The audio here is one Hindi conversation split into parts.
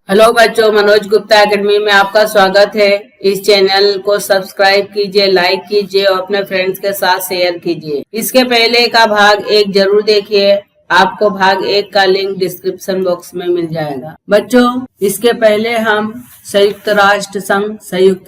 हेलो बच्चों, मनोज गुप्ता एकेडमी में आपका स्वागत है। इस चैनल को सब्सक्राइब कीजिए, लाइक कीजिए और अपने फ्रेंड्स के साथ शेयर कीजिए। इसके पहले का भाग 1 जरूर देखिए, आपको भाग 1 का लिंक डिस्क्रिप्शन बॉक्स में मिल जाएगा। बच्चों, इसके पहले हम संयुक्त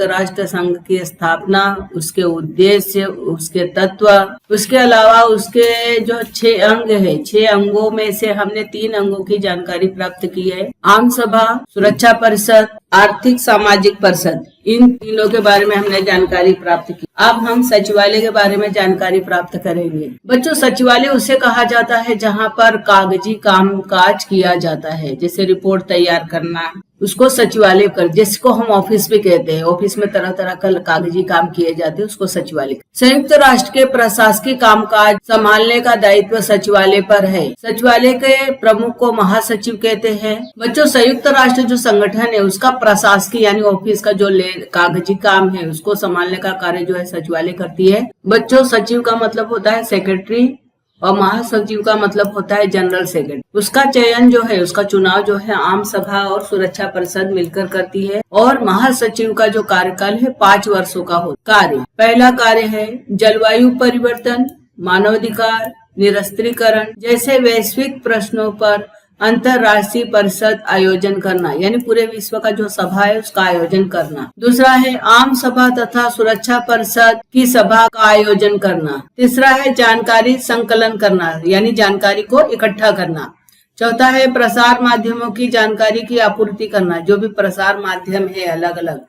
राष्ट्र संघ की स्थापना, उसके उद्देश्य, उसके तत्व, उसके अलावा उसके जो 6 अंग है, 6 अंगों में से हमने 3 अंगों की जानकारी प्राप्त की है। आम सभा, सुरक्षा परिषद, आर्थिक सामाजिक परिषद, इन तीनों के बारे में हमने जानकारी प्राप्त की। अब हम सचिवालय के बारे में जानकारी प्राप्त करेंगे। बच्चों, सचिवालय उसे कहा जाता है जहाँ पर कागजी कामकाज किया जाता है, जैसे रिपोर्ट तैयार करना, उसको सचिवालय कर, जिसको हम ऑफिस भी कहते हैं। ऑफिस में तरह तरह का कागजी काम किए जाते हैं, उसको सचिवालय। संयुक्त राष्ट्र के प्रशासकीय कामकाज संभालने का दायित्व सचिवालय पर है। सचिवालय के प्रमुख को महासचिव कहते हैं। बच्चों, संयुक्त राष्ट्र जो संगठन है, उसका प्रशासकीय यानी ऑफिस का जो कागजी काम है, उसको संभालने का कार्य जो है सचिवालय करती है। बच्चों, सचिव का मतलब होता है सेक्रेटरी और महासचिव का मतलब होता है जनरल सेक्रेटरी। उसका चयन जो है, उसका चुनाव जो है आम सभा और सुरक्षा परिषद मिलकर करती है। और महासचिव का जो कार्यकाल है 5 वर्षों का कार्य। पहला कार्य है जलवायु परिवर्तन, मानवाधिकार, निरस्त्रीकरण जैसे वैश्विक प्रश्नों पर अंतरराष्ट्रीय परिषद आयोजन करना, यानी पूरे विश्व का जो सभा है उसका आयोजन करना। दूसरा है आम सभा तथा सुरक्षा परिषद की सभा का आयोजन करना। तीसरा है जानकारी संकलन करना, यानी जानकारी को इकट्ठा करना। चौथा है प्रसार माध्यमों की जानकारी की आपूर्ति करना, जो भी प्रसार माध्यम है अलग अलग,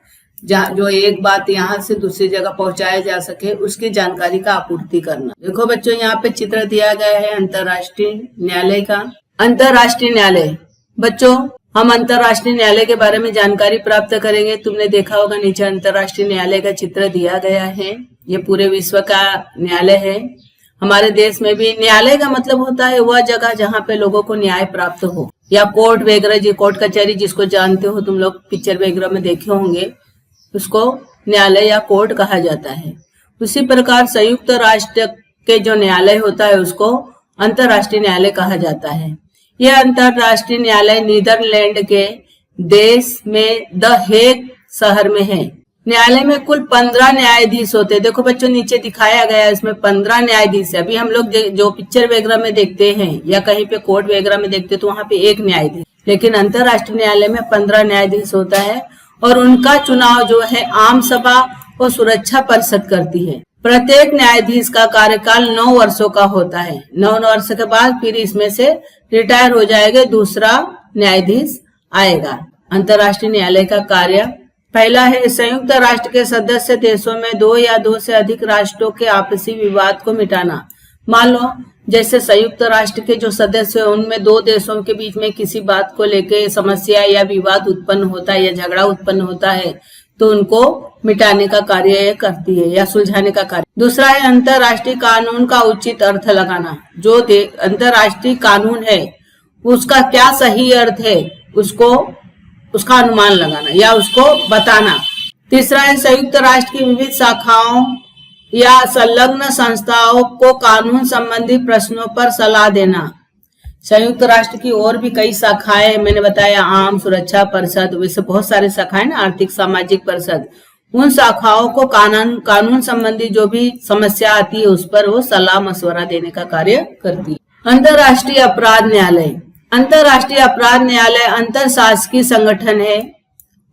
जो एक बात यहाँ से दूसरी जगह पहुंचाया जा सके, उसकी जानकारी का आपूर्ति करना। देखो बच्चों, यहाँ पे चित्र दिया गया है अंतर्राष्ट्रीय न्यायालय का। अंतर्राष्ट्रीय न्यायालय, बच्चों हम अंतर्राष्ट्रीय न्यायालय के बारे में जानकारी प्राप्त करेंगे। तुमने देखा होगा नीचे अंतर्राष्ट्रीय न्यायालय का चित्र दिया गया है। ये पूरे विश्व का न्यायालय है। हमारे देश में भी न्यायालय का मतलब होता है वह जगह जहाँ पे लोगों को न्याय प्राप्त हो, या कोर्ट वगैरह, जी कोर्ट कचहरी जिसको जानते हो तुम लोग, पिक्चर वगैरह में देखे होंगे, उसको न्यायालय या कोर्ट कहा जाता है। उसी प्रकार संयुक्त राष्ट्र के जो न्यायालय होता है उसको अंतर्राष्ट्रीय न्यायालय कहा जाता है। यह अंतर्राष्ट्रीय न्यायालय नीदरलैंड के देश में द हेग शहर में है। न्यायालय में कुल 15 न्यायाधीश होते हैं। देखो बच्चों, नीचे दिखाया गया है, इसमें 15 न्यायाधीश है। अभी हम लोग जो पिक्चर वगैरह में देखते हैं या कहीं पे कोर्ट वगैरह में देखते हैं तो वहाँ पे 1 न्यायाधीश, लेकिन अंतर्राष्ट्रीय न्यायालय में 15 न्यायाधीश होता है। और उनका चुनाव जो है आम सभा और सुरक्षा परिषद करती है। प्रत्येक न्यायाधीश का कार्यकाल 9 वर्षों का होता है। 9 वर्ष के बाद फिर इसमें से रिटायर हो जाएगा, दूसरा न्यायाधीश आएगा। अंतर्राष्ट्रीय न्यायालय का कार्य पहला है संयुक्त राष्ट्र के सदस्य देशों में 2 या 2 से अधिक राष्ट्रों के आपसी विवाद को मिटाना। मान लो जैसे संयुक्त राष्ट्र के जो सदस्य हैं उनमें 2 देशों के बीच में किसी बात को लेके समस्या या विवाद उत्पन्न होता है या झगड़ा उत्पन्न होता है, तो उनको मिटाने का कार्य करती है या सुलझाने का कार्य। दूसरा है अंतर्राष्ट्रीय कानून का उचित अर्थ लगाना। जो अंतर्राष्ट्रीय कानून है उसका क्या सही अर्थ है, उसका अनुमान लगाना या उसको बताना। तीसरा है संयुक्त राष्ट्र की विविध शाखाओं या संलग्न संस्थाओं को कानून संबंधी प्रश्नों पर सलाह देना। संयुक्त राष्ट्र की और भी कई शाखाएं, मैंने बताया आम, सुरक्षा परिषद, वैसे बहुत सारी शाखाएं ना, आर्थिक सामाजिक परिषद, उन शाखाओं को कानून संबंधी जो भी समस्या आती है उस पर वो सलाह मशवरा देने का कार्य करती है। अंतर्राष्ट्रीय अपराध न्यायालय, अंतर्राष्ट्रीय अपराध न्यायालय अंतर शासकीय संगठन है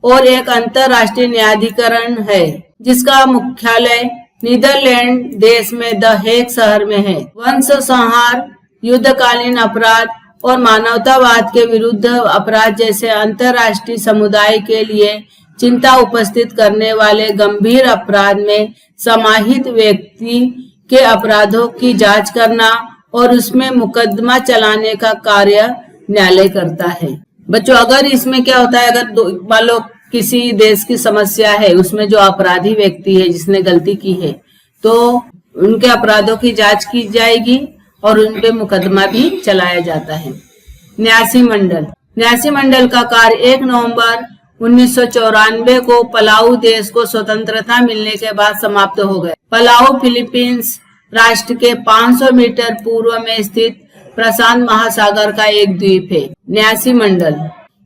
और एक अंतर्राष्ट्रीय न्यायाधिकरण है जिसका मुख्यालय नीदरलैंड देश में द हेग शहर में है। वंश संहार, युद्धकालीन अपराध और मानवतावाद के विरुद्ध अपराध जैसे अंतर्राष्ट्रीय समुदाय के लिए चिंता उपस्थित करने वाले गंभीर अपराध में समाहित व्यक्ति के अपराधों की जांच करना और उसमें मुकदमा चलाने का कार्य न्यायालय करता है। बच्चों, अगर इसमें क्या होता है, अगर मान लो किसी देश की समस्या है, उसमें जो अपराधी व्यक्ति है जिसने गलती की है, तो उनके अपराधों की जांच की जाएगी और उन पे मुकदमा भी चलाया जाता है। न्यासी मंडल, न्यासी मंडल का कार्य 1 नवंबर 1994 को पलाऊ देश को स्वतंत्रता मिलने के बाद समाप्त हो गए। पलाऊ फिलीपींस राष्ट्र के 500 मीटर पूर्व में स्थित प्रशांत महासागर का एक द्वीप है। न्यासी मंडल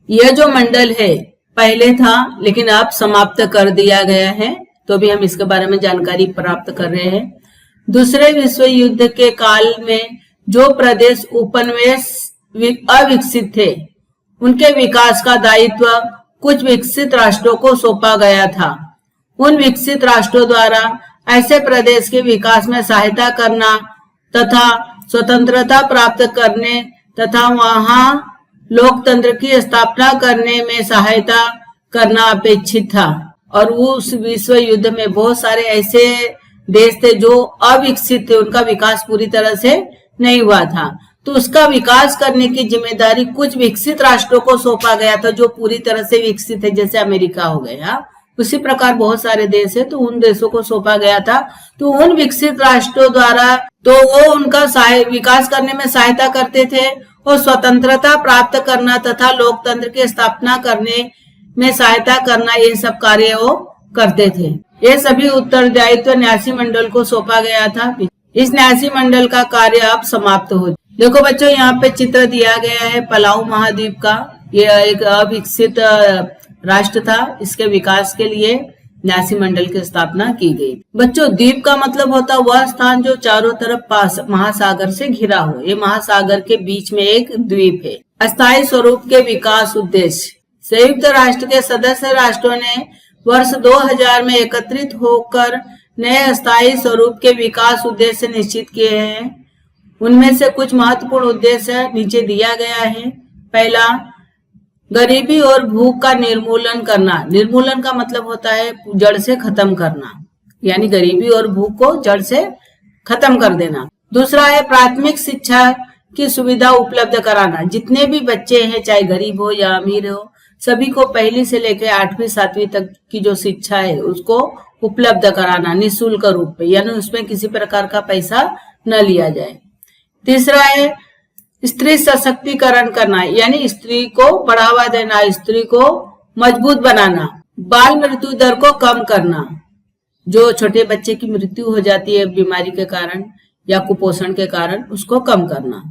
यह जो मंडल है पहले था लेकिन अब समाप्त कर दिया गया है, तो भी हम इसके बारे में जानकारी प्राप्त कर रहे हैं। दूसरे विश्व युद्ध के काल में जो प्रदेश उपनिवेश अविकसित थे उनके विकास का दायित्व कुछ विकसित राष्ट्रों को सौंपा गया था। उन विकसित राष्ट्रों द्वारा ऐसे प्रदेश के विकास में सहायता करना तथा स्वतंत्रता प्राप्त करने तथा वहां लोकतंत्र की स्थापना करने में सहायता करना अपेक्षित था। और उस विश्व युद्ध में बहुत सारे ऐसे देश थे जो अविकसित थे, उनका विकास पूरी तरह से नहीं हुआ था, तो उसका विकास करने की जिम्मेदारी कुछ विकसित राष्ट्रों को सौंपा गया था जो पूरी तरह से विकसित है, जैसे अमेरिका हो गया। उसी प्रकार बहुत सारे देश है, तो उन देशों को सौंपा गया था। तो उन विकसित राष्ट्रों द्वारा तो वो उनका विकास करने में सहायता करते थे और स्वतंत्रता प्राप्त करना तथा लोकतंत्र की स्थापना करने में सहायता करना, ये सब कार्य वो करते थे। ये सभी उत्तरदायित्व न्यासी मंडल को सौंपा गया था। इस न्यासी मंडल का कार्य अब समाप्त हो। देखो बच्चों, यहाँ पे चित्र दिया गया है पलाऊ महाद्वीप का। यह एक अविकसित राष्ट्र था, इसके विकास के लिए न्यासी मंडल की स्थापना की गई। बच्चों, द्वीप का मतलब होता है वह स्थान जो चारों तरफ महासागर से घिरा हो। ये महासागर के बीच में एक द्वीप है। अस्थायी स्वरूप के विकास उद्देश्य। संयुक्त राष्ट्र के सदस्य राष्ट्रों ने वर्ष 2000 में एकत्रित होकर नए अस्थायी स्वरूप के विकास उद्देश्य निश्चित किए हैं। उनमें से कुछ महत्वपूर्ण उद्देश्य नीचे दिया गया है। पहला, गरीबी और भूख का निर्मूलन करना। निर्मूलन का मतलब होता है जड़ से खत्म करना, यानी गरीबी और भूख को जड़ से खत्म कर देना। दूसरा है प्राथमिक शिक्षा की सुविधा उपलब्ध कराना। जितने भी बच्चे हैं, चाहे गरीब हो या अमीर हो, सभी को पहली से लेकर 8वीं 7वीं तक की जो शिक्षा है उसको उपलब्ध कराना निःशुल्क रूप में, यानी उसमें किसी प्रकार का पैसा न लिया जाए। तीसरा है स्त्री सशक्तिकरण करना, यानी स्त्री को बढ़ावा देना, स्त्री को मजबूत बनाना। बाल मृत्यु दर को कम करना, जो छोटे बच्चे की मृत्यु हो जाती है बीमारी के कारण या कुपोषण के कारण, उसको कम करना।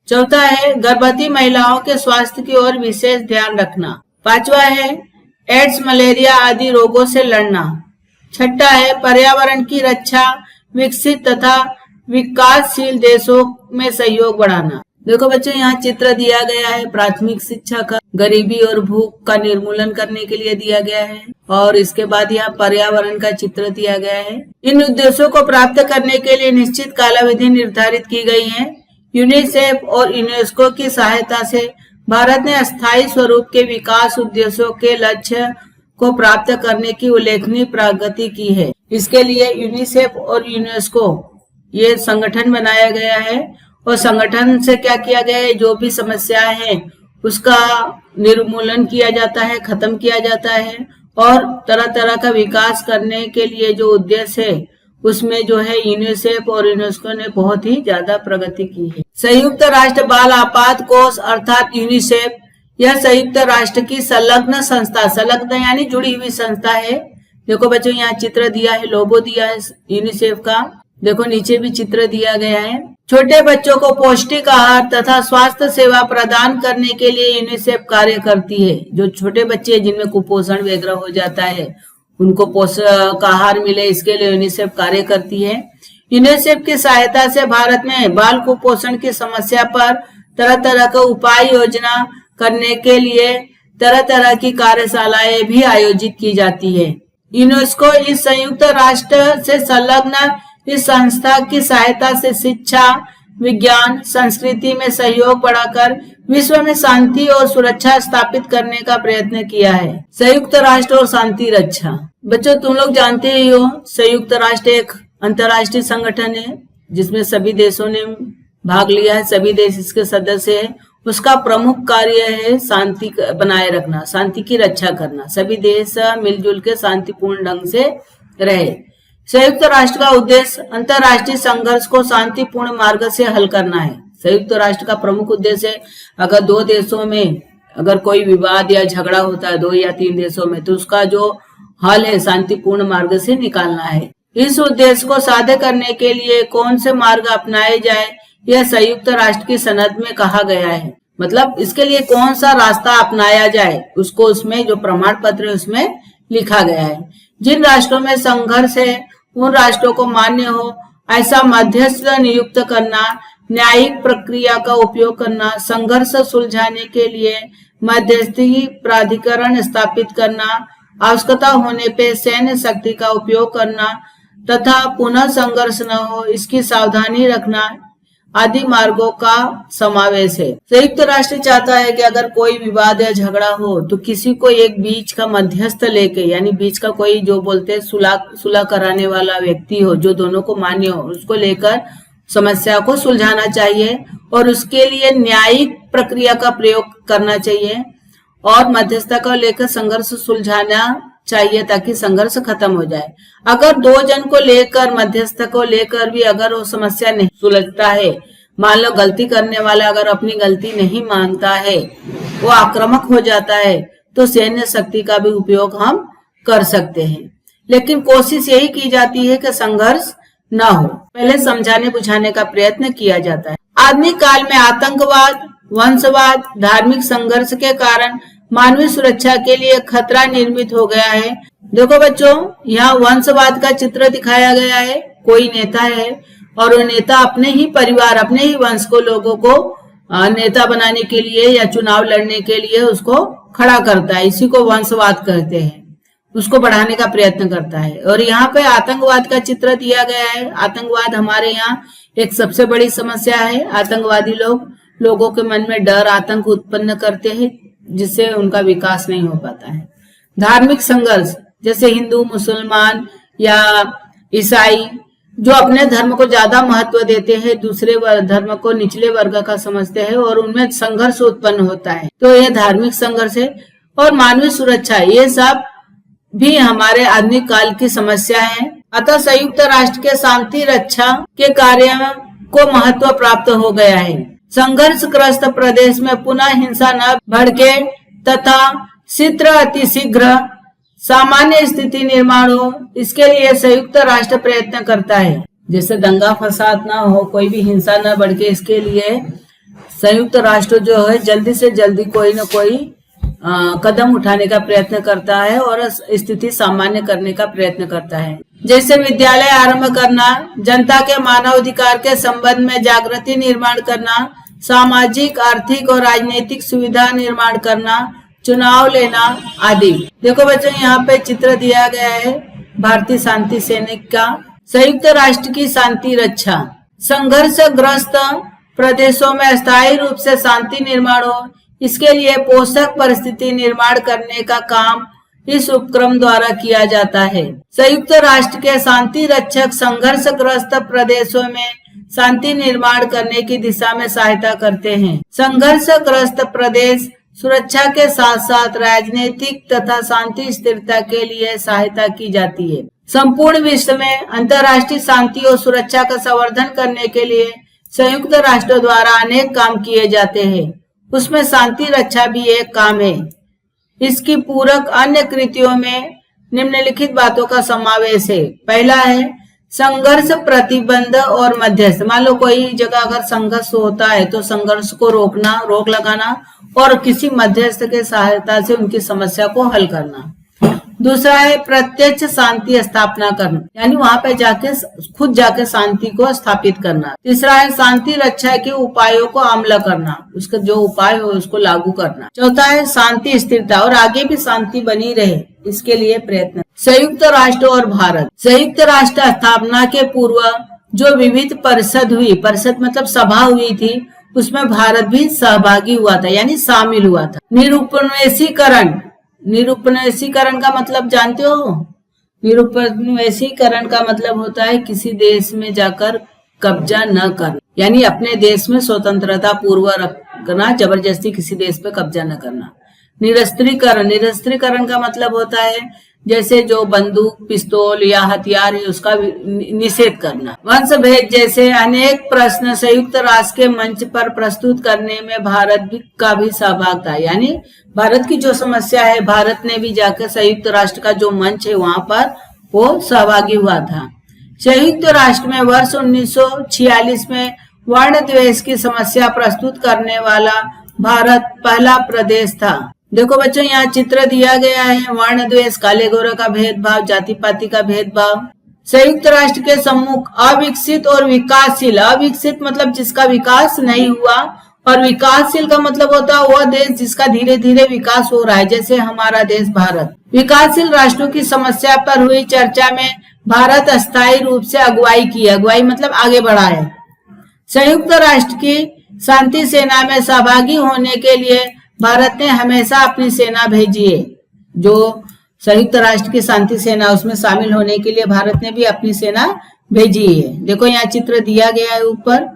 चौथा है गर्भवती महिलाओं के स्वास्थ्य की ओर विशेष ध्यान रखना। पांचवा है एड्स, मलेरिया आदि रोगों से लड़ना। छठा है पर्यावरण की रक्षा, विकसित तथा विकासशील देशों में सहयोग बढ़ाना। देखो बच्चों, यहाँ चित्र दिया गया है प्राथमिक शिक्षा का, गरीबी और भूख का निर्मूलन करने के लिए दिया गया है, और इसके बाद यहाँ पर्यावरण का चित्र दिया गया है। इन उद्देश्यों को प्राप्त करने के लिए निश्चित कालावधि निर्धारित की गई है। यूनिसेफ और यूनेस्को की सहायता से भारत ने अस्थायी स्वरूप के विकास उद्देश्यों के लक्ष्य को प्राप्त करने की उल्लेखनीय प्रगति की है। इसके लिए यूनिसेफ और यूनेस्को ये संगठन बनाया गया है, और संगठन से क्या किया गया है, जो भी समस्याएं हैं उसका निर्मूलन किया जाता है, खत्म किया जाता है, और तरह तरह का विकास करने के लिए जो उद्देश्य है उसमें जो है यूनिसेफ और यूनेस्को ने बहुत ही ज्यादा प्रगति की है। संयुक्त राष्ट्र बाल आपात कोष अर्थात यूनिसेफ, यह संयुक्त राष्ट्र की संलग्न संस्था, संलग्न यानी जुड़ी हुई संस्था है। देखो बच्चों, यहाँ चित्र दिया है, लोगो दिया है यूनिसेफ का। देखो नीचे भी चित्र दिया गया है। छोटे बच्चों को पौष्टिक आहार तथा स्वास्थ्य सेवा प्रदान करने के लिए यूनिसेफ कार्य करती है। जो छोटे बच्चे जिनमें कुपोषण वगैरह हो जाता है, उनको पोषक आहार मिले, इसके लिए यूनिसेफ कार्य करती है। यूनिसेफ की सहायता से भारत में बाल कुपोषण की समस्या पर तरह तरह का उपाय योजना करने के लिए तरह तरह की कार्यशालाएं भी आयोजित की जाती है। यूनेस्को इस संयुक्त राष्ट्र से संलग्न इस संस्था की सहायता से शिक्षा, विज्ञान, संस्कृति में सहयोग बढ़ाकर विश्व में शांति और सुरक्षा स्थापित करने का प्रयत्न किया है। संयुक्त राष्ट्र और शांति रक्षा। बच्चों, तुम लोग जानते ही हो, संयुक्त राष्ट्र एक अंतर्राष्ट्रीय संगठन है जिसमें सभी देशों ने भाग लिया है, सभी देश इसके सदस्य है। उसका प्रमुख कार्य है शांति बनाए रखना, शांति की रक्षा करना, सभी देश मिलजुल के शांतिपूर्ण ढंग से रहे। संयुक्त राष्ट्र का उद्देश्य अंतर्राष्ट्रीय संघर्ष को शांतिपूर्ण मार्ग से हल करना है। संयुक्त राष्ट्र का प्रमुख उद्देश्य है, अगर दो देशों में अगर कोई विवाद या झगड़ा होता है, 2 या 3 देशों में, तो उसका जो हल है शांतिपूर्ण मार्ग से निकालना है। इस उद्देश्य को साध्य करने के लिए कौन से मार्ग अपनाए जाए, यह संयुक्त राष्ट्र की सनद में कहा गया है। मतलब इसके लिए कौन सा रास्ता अपनाया जाए, उसको उसमें जो प्रमाण पत्र है उसमें लिखा गया है। जिन राष्ट्रों में संघर्ष है उन राष्ट्रों को मान्य हो ऐसा मध्यस्थ नियुक्त करना, न्यायिक प्रक्रिया का उपयोग करना, संघर्ष सुलझाने के लिए मध्यस्थी प्राधिकरण स्थापित करना, आवश्यकता होने पे सैन्य शक्ति का उपयोग करना तथा पुनः संघर्ष न हो इसकी सावधानी रखना आदि मार्गों का समावेश है। संयुक्त राष्ट्र चाहता है कि अगर कोई विवाद या झगड़ा हो तो किसी को एक बीच का मध्यस्थ लेके, यानी बीच का कोई जो बोलते हैं सुलह कराने वाला व्यक्ति हो जो दोनों को मान्य हो, उसको लेकर समस्या को सुलझाना चाहिए और उसके लिए न्यायिक प्रक्रिया का प्रयोग करना चाहिए और मध्यस्थता को लेकर संघर्ष सुलझाना चाहिए ताकि संघर्ष खत्म हो जाए। अगर दो जन को लेकर, मध्यस्थ को लेकर भी अगर वो समस्या नहीं सुलझता है, मान लो गलती करने वाला अगर अपनी गलती नहीं मानता है, वो आक्रामक हो जाता है, तो सैन्य शक्ति का भी उपयोग हम कर सकते हैं। लेकिन कोशिश यही की जाती है कि संघर्ष न हो, पहले समझाने बुझाने का प्रयत्न किया जाता है। आधुनिक काल में आतंकवाद, वंशवाद, धार्मिक संघर्ष के कारण मानवीय सुरक्षा के लिए खतरा निर्मित हो गया है। देखो बच्चों, यहाँ वंशवाद का चित्र दिखाया गया है। कोई नेता है और वो नेता अपने ही परिवार, अपने ही वंश को, लोगों को नेता बनाने के लिए या चुनाव लड़ने के लिए उसको खड़ा करता है। इसी को वंशवाद कहते हैं, उसको बढ़ाने का प्रयत्न करता है। और यहाँ पे आतंकवाद का चित्र दिया गया है। आतंकवाद हमारे यहाँ एक सबसे बड़ी समस्या है। आतंकवादी लोगों के मन में डर, आतंक उत्पन्न करते हैं जिससे उनका विकास नहीं हो पाता है। धार्मिक संघर्ष, जैसे हिंदू, मुसलमान या ईसाई जो अपने धर्म को ज्यादा महत्व देते हैं, दूसरे धर्म को निचले वर्ग का समझते हैं और उनमें संघर्ष उत्पन्न होता है, तो यह धार्मिक संघर्ष है। और मानवीय सुरक्षा, ये सब भी हमारे आधुनिक काल की समस्या है। अतः संयुक्त राष्ट्र के शांति रक्षा के कार्य को महत्व प्राप्त हो गया है। संघर्षग्रस्त प्रदेश में पुनः हिंसा न भड़के तथा शीघ्र अतिशीघ्र सामान्य स्थिति निर्माण हो, इसके लिए संयुक्त राष्ट्र प्रयत्न करता है। जैसे दंगा फसाद ना हो, कोई भी हिंसा न भड़के, इसके लिए संयुक्त राष्ट्र जो है जल्दी से जल्दी कोई न कोई कदम उठाने का प्रयत्न करता है और स्थिति सामान्य करने का प्रयत्न करता है। जैसे विद्यालय आरंभ करना, जनता के मानव अधिकार के संबंध में जागृति निर्माण करना, सामाजिक, आर्थिक और राजनीतिक सुविधा निर्माण करना, चुनाव लेना आदि। देखो बच्चों, यहाँ पे चित्र दिया गया है भारतीय शांति सैनिक का। संयुक्त राष्ट्र की शांति रक्षा, संघर्षग्रस्त प्रदेशों में अस्थायी रूप से शांति निर्माण हो, इसके लिए पोषक परिस्थिति निर्माण करने का काम इस उपक्रम द्वारा किया जाता है। संयुक्त राष्ट्र के शांति रक्षक संघर्षग्रस्त प्रदेशों में शांति निर्माण करने की दिशा में सहायता करते हैं। संघर्षग्रस्त प्रदेश सुरक्षा के साथ साथ राजनीतिक तथा शांति स्थिरता के लिए सहायता की जाती है। संपूर्ण विश्व में अंतर्राष्ट्रीय शांति और सुरक्षा का संवर्धन करने के लिए संयुक्त राष्ट्र द्वारा अनेक काम किए जाते हैं, उसमें शांति रक्षा भी एक काम है। इसकी पूरक अन्य कृतियों में निम्नलिखित बातों का समावेश है। पहला है संघर्ष प्रतिबंध और मध्यस्थ। मान लो कोई जगह अगर संघर्ष होता है तो संघर्ष को रोक लगाना और किसी मध्यस्थ के सहायता से उनकी समस्या को हल करना। दूसरा है प्रत्यक्ष शांति स्थापना करना, यानी वहां पे खुद जाके शांति को स्थापित करना। तीसरा है शांति रक्षा के उपायों को अमल करना, उसका जो उपाय हो उसको लागू करना। चौथा है शांति स्थिरता और आगे भी शांति बनी रहे इसके लिए प्रयत्न। संयुक्त राष्ट्र और भारत, संयुक्त राष्ट्र स्थापना के पूर्व जो विविध परिषद हुई, परिषद मतलब सभा हुई थी, उसमें भारत भी सहभागी हुआ था, यानी शामिल हुआ था। निरुपनिवेशीकरण का मतलब जानते हो? निरुपनिवेशीकरण का मतलब होता है किसी देश में जाकर कब्जा न करना, यानी अपने देश में स्वतंत्रता पूर्व रखना, जबरदस्ती किसी देश पे कब्जा न करना। निरस्त्रीकरण का मतलब होता है जैसे जो बंदूक, पिस्तौल या हथियार है उसका निषेध करना। वंश भेद जैसे अनेक प्रश्न संयुक्त राष्ट्र के मंच पर प्रस्तुत करने में भारत का भी सहभाग था, यानी भारत की जो समस्या है भारत ने भी जाकर संयुक्त राष्ट्र का जो मंच है वहां पर वो सहभागी हुआ था। संयुक्त राष्ट्र में वर्ष 1946 में वर्ण द्वेष की समस्या प्रस्तुत करने वाला भारत पहला प्रदेश था। देखो बच्चों, यहाँ चित्र दिया गया है, वर्ण द्वेष, काले गोरे का भेदभाव, जाति पाति का भेदभाव। संयुक्त राष्ट्र के सम्मुख अविकसित और विकासशील, अविकसित मतलब जिसका विकास नहीं हुआ, और विकासशील का मतलब होता है वह देश जिसका धीरे धीरे विकास हो रहा है, जैसे हमारा देश भारत। विकासशील राष्ट्रों की समस्या पर हुई चर्चा में भारत अस्थायी रूप से अगुवाई की, अगुवाई मतलब आगे बढ़ा है। संयुक्त राष्ट्र की शांति सेना में सहभागी होने के लिए भारत ने हमेशा अपनी सेना भेजी है। जो संयुक्त राष्ट्र की शांति सेना, उसमें शामिल होने के लिए भारत ने भी अपनी सेना भेजी है। देखो यहाँ चित्र दिया गया है ऊपर।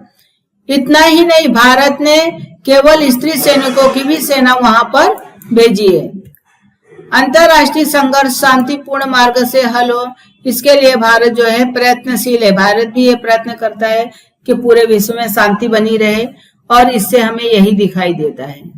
इतना ही नहीं, भारत ने केवल स्त्री सैनिकों की भी सेना वहां पर भेजी है। अंतरराष्ट्रीय संघर्ष शांतिपूर्ण मार्ग से हल हो, इसके लिए भारत जो है प्रयत्नशील है। भारत भी ये प्रयत्न करता है कि पूरे विश्व में शांति बनी रहे, और इससे हमें यही दिखाई देता है।